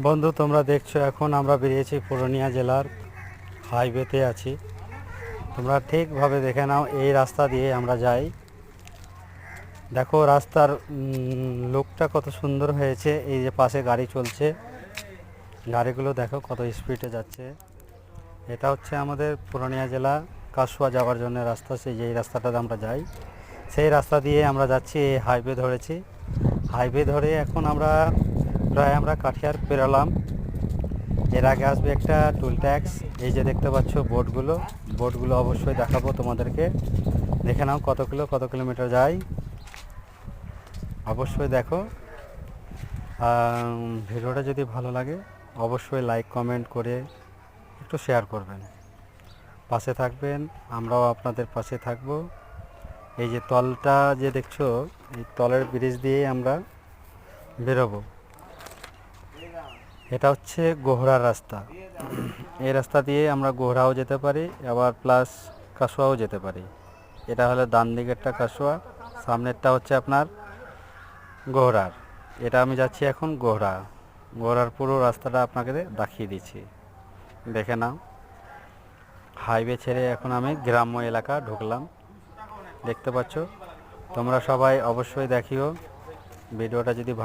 বন্ধু, তোমরা দেখছো এখন আমরা বেরিয়েছি পুরুলিয়া জেলার হাইওয়েতে আছি। তোমরা ঠিকভাবে দেখে নাও, এই রাস্তা দিয়ে আমরা যাই। দেখো রাস্তার লুকটা কত সুন্দর হয়েছে। এই যে পাশে গাড়ি চলছে, গাড়িগুলো দেখো কত স্পিডে যাচ্ছে। এটা হচ্ছে আমাদের পুরুলিয়া জেলা কাসুয়া যাওয়ার জন্য রাস্তা। সেই যেই রাস্তাটাতে আমরা যাই, সেই রাস্তা দিয়ে আমরা যাচ্ছি। এই হাইওয়ে ধরেছি, হাইওয়ে ধরে এখন আমরা কাঠিয়ার পেরোলাম। এর আগে আসবে একটা টুল ট্যাক্স। এই যে দেখতে পাচ্ছ বোর্ডগুলো অবশ্যই দেখাবো তোমাদেরকে। দেখে নাও কত কিলোমিটার যায়, অবশ্যই দেখো। ভিডিওটা যদি ভালো লাগে অবশ্যই লাইক কমেন্ট করে একটু শেয়ার করবেন, পাশে থাকবেন। আমরাও আপনাদের পাশে থাকব। এই যে তলটা যে দেখছো, এই তলের ব্রিজ দিয়ে আমরা বেরোবো। এটা হচ্ছে গোহরার রাস্তা। এই রাস্তা দিয়ে আমরা গোহরাও যেতে পারি, আবার প্লাস কাসুয়াও যেতে পারি। এটা হলো ডান দিকেরটা কাসুয়া, সামনেরটা হচ্ছে আপনার গোহরার। এটা আমি যাচ্ছি এখন গোহরার পুরো রাস্তাটা আপনাকে দেখিয়ে দিচ্ছি, দেখে নাও। হাইওয়ে ছেড়ে এখন আমি গ্রাম্য এলাকা ঢুকলাম, দেখতে পাচ্ছ। তোমরা সবাই অবশ্যই দেখিও ভিডিওটা যদি ভালো